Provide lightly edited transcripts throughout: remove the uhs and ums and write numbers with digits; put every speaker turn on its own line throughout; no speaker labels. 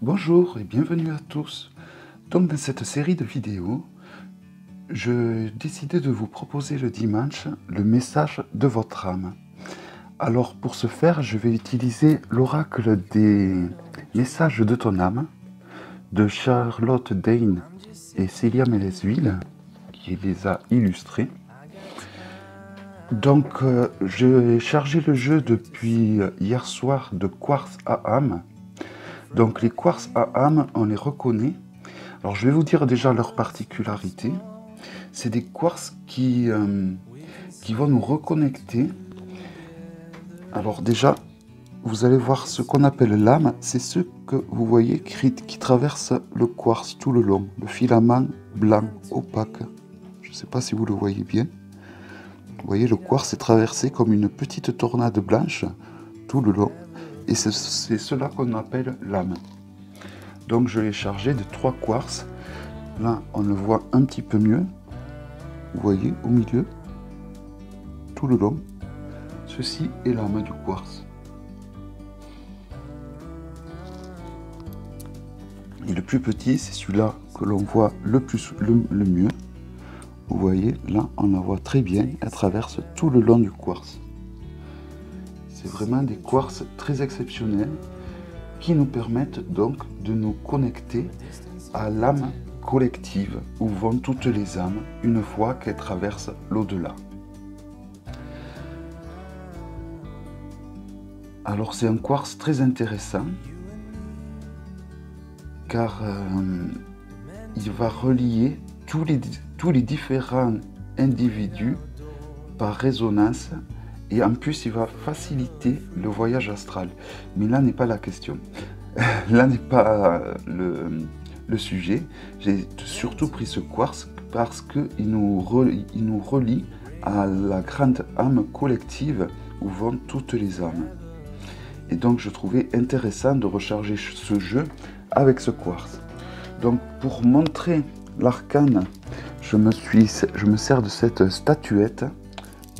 Bonjour et bienvenue à tous. Donc dans cette série de vidéos, je décidais de vous proposer le dimanche le message de votre âme. Alors pour ce faire, je vais utiliser l'oracle des messages de ton âme de Charlotte Dane et Célia Mélesville qui les a illustrés. Donc j'ai chargé le jeu depuis hier soir de quartz à âme. Donc les quartz à âme, on les reconnaît. Alors je vais vous dire déjà leur particularité. C'est des quartz qui vont nous reconnecter. Alors déjà, vous allez voir ce qu'on appelle l'âme. C'est ce que vous voyez qui traverse le quartz tout le long. Le filament blanc opaque. Je ne sais pas si vous le voyez bien. Vous voyez, le quartz est traversé comme une petite tornade blanche tout le long. Et c'est cela qu'on appelle l'âme. Donc je l'ai chargé de 3 quartz. Là, on le voit un petit peu mieux. Vous voyez, au milieu, tout le long. Ceci est l'âme du quartz. Et le plus petit, c'est celui-là que l'on voit le mieux. Vous voyez, là, on la voit très bien. Elle traverse tout le long du quartz. C'est vraiment des quartz très exceptionnels qui nous permettent donc de nous connecter à l'âme collective où vont toutes les âmes une fois qu'elles traversent l'au-delà. Alors c'est un quartz très intéressant car il va relier tous les différents individus par résonance. Et en plus, il va faciliter le voyage astral. Mais là n'est pas la question. Là n'est pas le sujet. J'ai surtout pris ce quartz parce qu'il nous relie à la grande âme collective où vont toutes les âmes. Et donc, je trouvais intéressant de recharger ce jeu avec ce quartz. Donc, pour montrer l'arcane, je me sers de cette statuette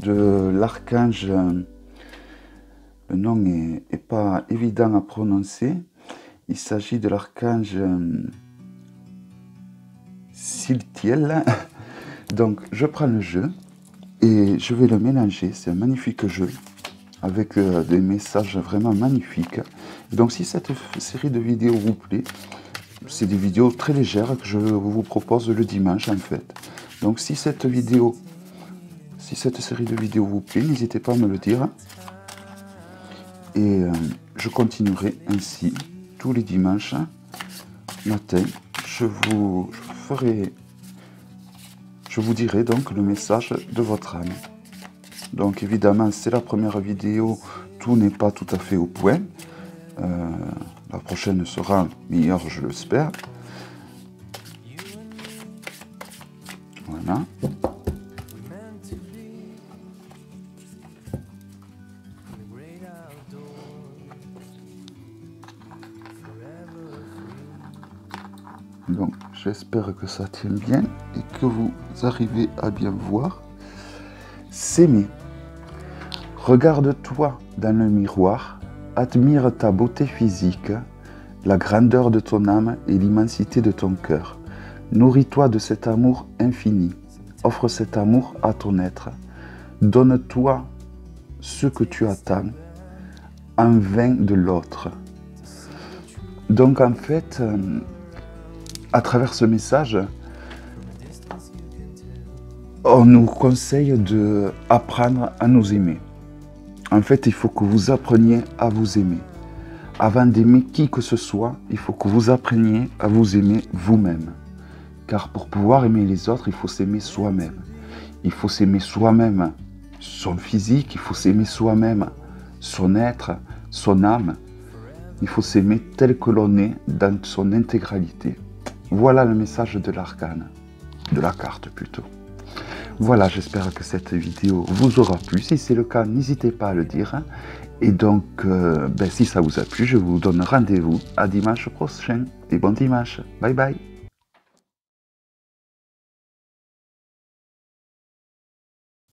de l'archange. Le nom n'est pas évident à prononcer. Il s'agit de l'archange Siltiel. Donc je prends le jeu et je vais le mélanger. C'est un magnifique jeu avec des messages vraiment magnifiques. Et donc si cette série de vidéos vous plaît, c'est des vidéos très légères que je vous propose le dimanche en fait. Donc si cette série de vidéos vous plaît, n'hésitez pas à me le dire. Et je continuerai ainsi tous les dimanches matin. Je vous dirai donc le message de votre âme. Donc évidemment, c'est la première vidéo, tout n'est pas tout à fait au point. La prochaine sera meilleure, je l'espère. Voilà. Donc j'espère que ça tient bien et que vous arrivez à bien voir. S'aimer. Regarde-toi dans le miroir, admire ta beauté physique, la grandeur de ton âme et l'immensité de ton cœur. Nourris-toi de cet amour infini. Offre cet amour à ton être. Donne-toi ce que tu attends en vain de l'autre. Donc en fait, à travers ce message, on nous conseille d'apprendre à nous aimer. En fait, il faut que vous appreniez à vous aimer. Avant d'aimer qui que ce soit, il faut que vous appreniez à vous aimer vous-même. Car pour pouvoir aimer les autres, il faut s'aimer soi-même. Il faut s'aimer soi-même, son physique, il faut s'aimer soi-même, son être, son âme. Il faut s'aimer tel que l'on est dans son intégralité. Voilà le message de l'arcane, de la carte plutôt. Voilà, j'espère que cette vidéo vous aura plu. Si c'est le cas, n'hésitez pas à le dire. Et donc, si ça vous a plu, je vous donne rendez-vous à dimanche prochain. Et bon dimanche. Bye bye.